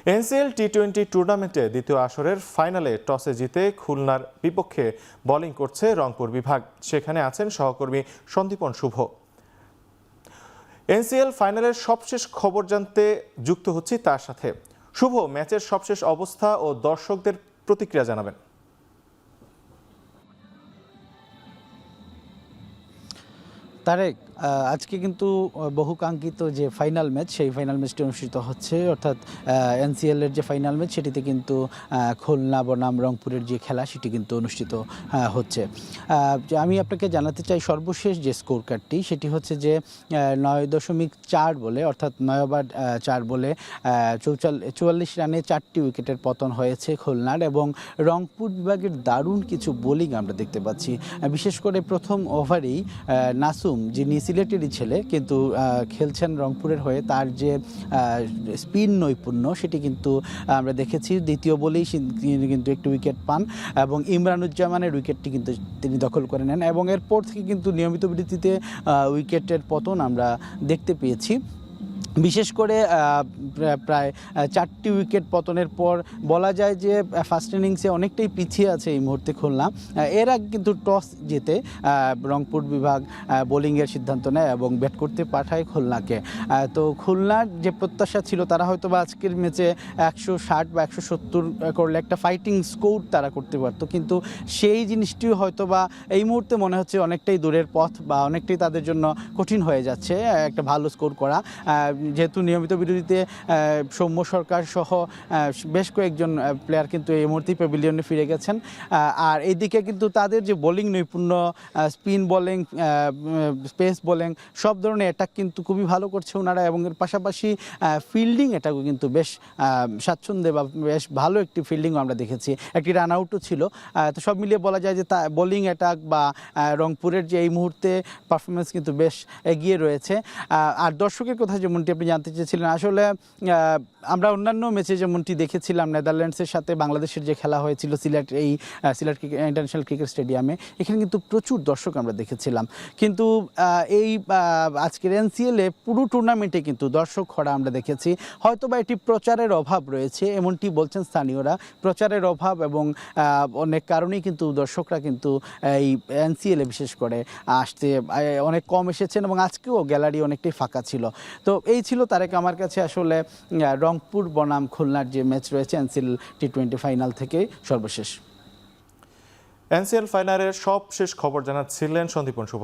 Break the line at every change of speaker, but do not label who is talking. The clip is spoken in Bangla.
এনসিএল টি-20 টুর্নামেন্টে দ্বিতীয় আসরের ফাইনালে টসে জিতে খুলনার বিপক্ষে বোলিং করছে রংপুর বিভাগ। সেখানে আছেন সহকর্মী সন্দীপন শুভ। এনসিএল ফাইনালের সবশেষ খবর জানতে যুক্ত হচ্ছি তার সাথে। শুভ, ম্যাচের সবশেষ অবস্থা ও দর্শকদের প্রতিক্রিয়া জানাবেন।
তারেক, আজকে কিন্তু বহুকাঙ্ক্ষিত যে ফাইনাল ম্যাচ, সেই ফাইনাল ম্যাচটি অনুষ্ঠিত হচ্ছে। অর্থাৎ এনসিএলের যে ফাইনাল ম্যাচ, সেটিতে কিন্তু খুলনা বনাম রংপুরের যে খেলা, সেটি কিন্তু অনুষ্ঠিত হচ্ছে। আমি আপনাকে জানাতে চাই সর্বশেষ যে স্কোর কার্ডটি, সেটি হচ্ছে যে 9.4 বলে, অর্থাৎ 9 ওভার 4 বলে 44 রানে 4টি উইকেটের পতন হয়েছে খুলনার। এবং রংপুর বিভাগের দারুণ কিছু বোলিং আমরা দেখতে পাচ্ছি। বিশেষ করে প্রথম ওভারেই নাসুম, যিনি সিলেটেরই ছেলে কিন্তু খেলছেন রংপুরের হয়ে, তার যে স্পিন নৈপুণ্য সেটি কিন্তু আমরা দেখেছি। দ্বিতীয় বলেই কিন্তু একটি উইকেট পান এবং ইমরানুজ্জামানের উইকেটটি কিন্তু তিনি দখল করে নেন এবং এরপর থেকে কিন্তু নিয়মিত ভিত্তিতে উইকেটের পতন আমরা দেখতে পেয়েছি। বিশেষ করে প্রায় 4টি উইকেট পতনের পর বলা যায় যে ফার্স্ট ইনিংসে অনেকটাই পিছিয়ে আছে এই মুহূর্তে খুলনা। এর আগে কিন্তু টস জিতে রংপুর বিভাগ বোলিংয়ের সিদ্ধান্ত নেয় এবং ব্যাট করতে পাঠায় খুলনাকে। তো খুলনার যে প্রত্যাশা ছিল, তারা হয়তো বা আজকের ম্যাচে 160 বা 170 করলে একটা ফাইটিং স্কোর তারা করতে পারতো, কিন্তু সেই জিনিসটিও হয়তো বা এই মুহূর্তে মনে হচ্ছে অনেকটাই দূরের পথ বা অনেকটাই তাদের জন্য কঠিন হয়ে যাচ্ছে একটা ভালো স্কোর করা। যেহেতু নিয়মিত বিরতিতে সৌম্য সরকার সহ বেশ কয়েকজন প্লেয়ার কিন্তু এই মুহূর্তে প্যাভিলিয়নে ফিরে গেছেন। আর এইদিকে কিন্তু তাদের যে বোলিং নৈপুণ্য, স্পিন বোলিং, স্পেস বোলিং, সব ধরনের অ্যাটাক কিন্তু খুবই ভালো করছে ওনারা। এবং এর পাশাপাশি ফিল্ডিং অ্যাটাকও কিন্তু বেশ স্বাচ্ছন্দ্যে বা বেশ ভালো একটি ফিল্ডিংও আমরা দেখেছি, একটি রান আউটও ছিল। তো সব মিলিয়ে বলা যায় যে বোলিং অ্যাটাক বা রংপুরের যে এই মুহূর্তে পারফরমেন্স কিন্তু বেশ এগিয়ে রয়েছে। আর দর্শকের কথা যেমনটি আপনি জানতে চেয়েছিলেন, আসলে আমরা অন্যান্য ম্যাচে যেমনটি দেখেছিলাম নেদারল্যান্ডসের সাথে বাংলাদেশের যে খেলা হয়েছিল সিলেট ইন্টারন্যাশনাল ক্রিকেট স্টেডিয়ামে, এখানে কিন্তু প্রচুর দর্শক আমরা দেখেছিলাম। কিন্তু এই আজকের এনসিএলে পুরো টুর্নামেন্টে কিন্তু দর্শক খরা আমরা দেখেছি। হয়তো বা এটি প্রচারের অভাব রয়েছে, এমনটি বলছেন স্থানীয়রা। প্রচারের অভাব এবং অনেক কারণেই কিন্তু দর্শকরা কিন্তু এই এনসিএলে বিশেষ করে আসতে অনেক কম এসেছেন এবং আজকেও গ্যালারি অনেকটাই ফাঁকা ছিল। তো এই ছিল তারেক আমার কাছে আসলে রংপুর বনাম খুলনার যে ম্যাচ রয়েছে এনসিএল টি-20 ফাইনাল থেকে সর্বশেষ।
এনসিএল ফাইনালের সবশেষ খবর জানাচ্ছিলেন সন্দীপন শুভ।